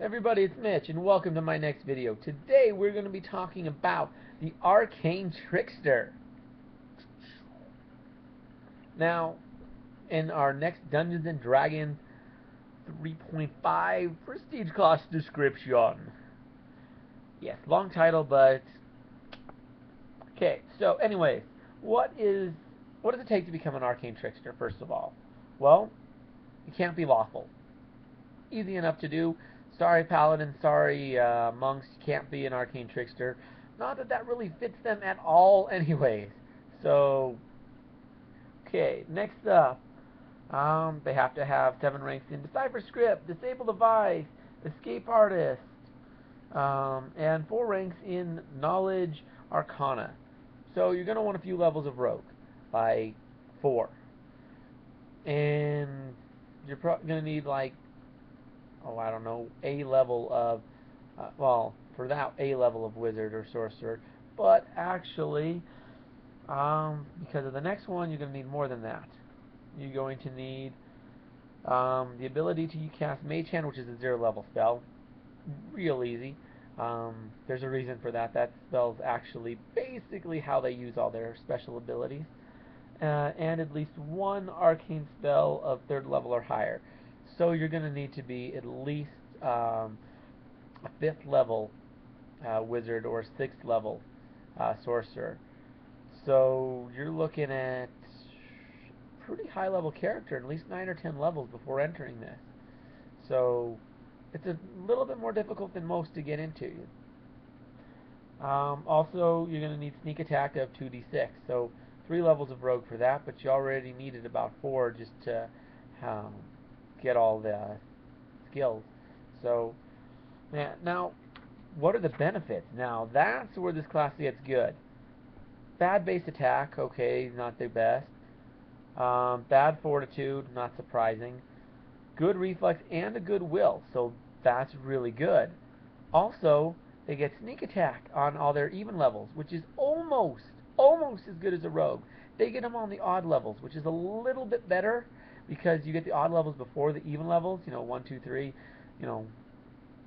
Everybody, it's Mitch, and welcome to my next video. Today, we're going to be talking about the Arcane Trickster. Now, in our next Dungeons & Dragons 3.5 Prestige Class description. Yes, long title, but... Okay, so anyways, what does it take to become an Arcane Trickster, first of all? Well, you can't be lawful. Easy enough to do. Sorry, Paladins, sorry, Monks, you can't be an Arcane Trickster. Not that that really fits them at all anyways. So, okay, next up, they have to have 7 ranks in Decipher Script, Disable Device, Escape Artist, and 4 ranks in Knowledge Arcana. So you're going to want a few levels of Rogue, like 4. And you're going to need like I don't know, A level of, for that, A level of Wizard or Sorcerer. But actually, because of the next one, you're going to need more than that. You're going to need the ability to cast Mage Hand, which is a 0 level spell. Real easy. There's a reason for that. That spell's actually basically how they use all their special abilities. And at least one arcane spell of 3rd level or higher. So you're going to need to be at least a 5th level wizard or 6th level sorcerer. So you're looking at pretty high level character, at least 9 or 10 levels before entering this. So it's a little bit more difficult than most to get into. Also, you're going to need sneak attack of 2d6. So 3 levels of rogue for that, but you already needed about 4 just to get all the skills. So, now, what are the benefits? Now, that's where this class gets good. Bad base attack, okay, not the best. Bad fortitude, not surprising. Good reflex and a good will, so that's really good. Also, they get sneak attack on all their even levels, which is almost as good as a rogue. They get them on the odd levels, which is a little bit better because you get the odd levels before the even levels. 1, 2, 3.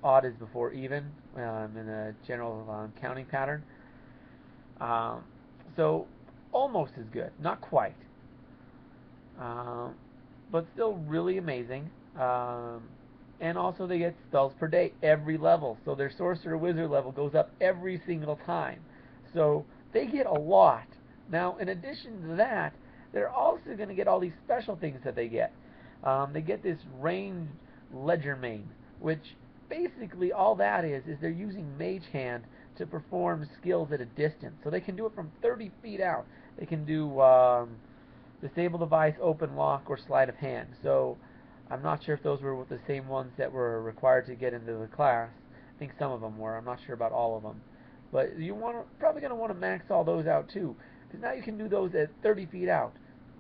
Odd is before even in a general counting pattern. So almost as good, not quite, but still really amazing. And also they get spells per day every level, so their sorcerer wizard level goes up every single time. So they get a lot. Now, in addition to that, they're also going to get all these special things that they get. They get this ranged ledger main, which basically all that is they're using Mage Hand to perform skills at a distance. So they can do it from 30 feet out. They can do Disable Device, Open Lock, or Sleight of Hand. So I'm not sure if those were the same ones that were required to get into the class. I think some of them were. I'm not sure about all of them. But probably going to want to max all those out too, because now you can do those at 30 feet out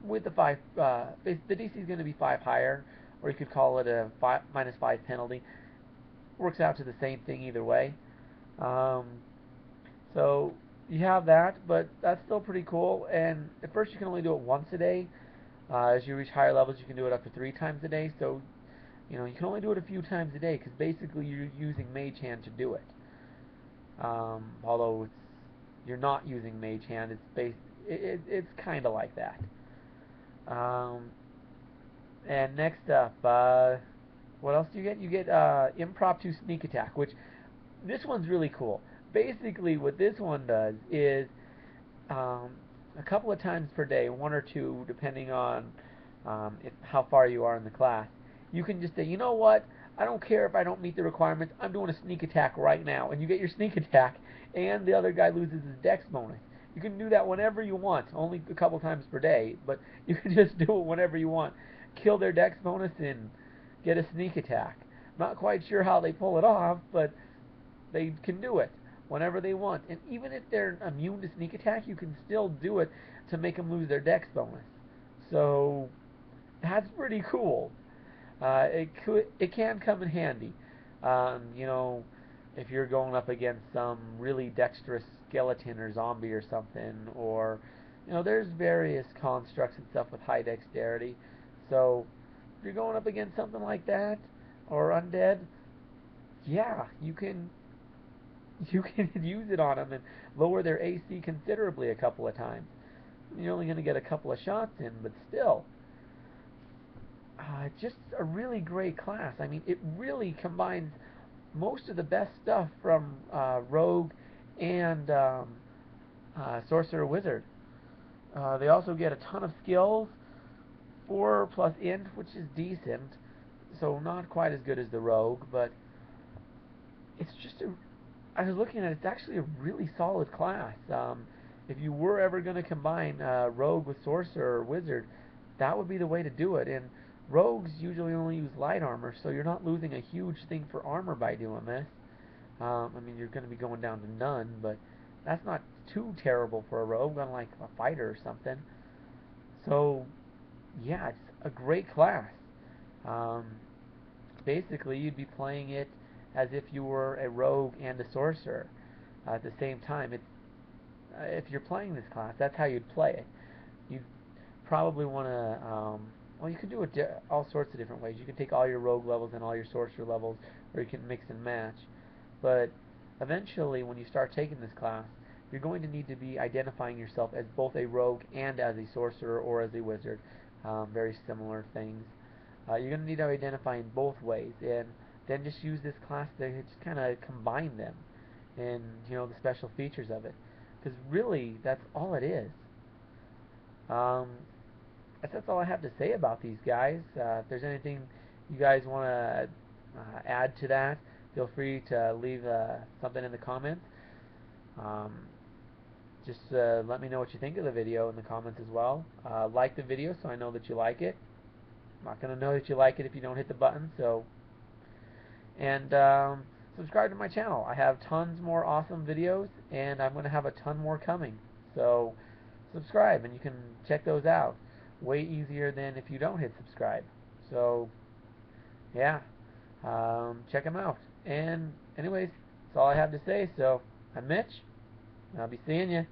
with the 5. The DC is going to be 5 higher, or you could call it a -5 penalty. Works out to the same thing either way. So you have that, but that's still pretty cool. And at first you can only do it once a day. As you reach higher levels, you can do it up to 3 times a day. So, you can only do it a few times a day because basically you're using Mage Hand to do it. Although you're not using Mage Hand, it's kind of like that. And next up, what else do you get? You get Impromptu Sneak Attack, which this one's really cool. Basically, what this one does is a couple of times per day, 1 or 2, depending on how far you are in the class, you can just say, you know what, I don't care if I don't meet the requirements, I'm doing a sneak attack right now. And you get your sneak attack, and the other guy loses his dex bonus. You can do that whenever you want, only a couple times per day, but you can just do it whenever you want. Kill their dex bonus and get a sneak attack. Not quite sure how they pull it off, but they can do it whenever they want. And even if they're immune to sneak attack, you can still do it to make them lose their dex bonus. So that's pretty cool. It can come in handy. If you're going up against some really dexterous skeleton or zombie or something, or there's various constructs and stuff with high dexterity. So if you're going up against something like that or undead, yeah, you can use it on them and lower their AC considerably a couple of times. You're only going to get a couple of shots in, but still, just a really great class. I mean, it really combines most of the best stuff from Rogue and Sorcerer Wizard. They also get a ton of skills, 4 plus int, which is decent, so not quite as good as the Rogue, but it's just a. I was looking at it, it's actually a really solid class. If you were ever going to combine Rogue with Sorcerer or Wizard, that would be the way to do it. And Rogues usually only use light armor, so you're not losing a huge thing for armor by doing this. I mean, you're going to be going down to none, but that's not too terrible for a rogue, unlike a fighter or something. So, yeah, it's a great class. Um, Basically, you'd be playing it as if you were a rogue and a sorcerer at the same time. If you're playing this class, that's how you'd play it. You'd probably want to, well, you can do it all sorts of different ways. You can take all your rogue levels and all your sorcerer levels, or you can mix and match. But eventually, when you start taking this class, you're going to need to be identifying yourself as both a rogue and as a sorcerer or as a wizard. Very similar things. You're going to need to identify in both ways, and then just use this class to just kind of combine them and, you know, the special features of it. Because really, that's all it is. Um, that's all I have to say about these guys. If there's anything you guys want to add to that, feel free to leave something in the comments. Um, just let me know what you think of the video in the comments as well. Like the video so I know that you like it. I'm not going to know that you like it if you don't hit the button. And subscribe to my channel. I have tons more awesome videos, and I'm going to have a ton more coming. So subscribe, and you can check those out. Way easier than if you don't hit subscribe. So yeah, check them out. And anyways, that's all I have to say. So I'm Mitch, and I'll be seeing you.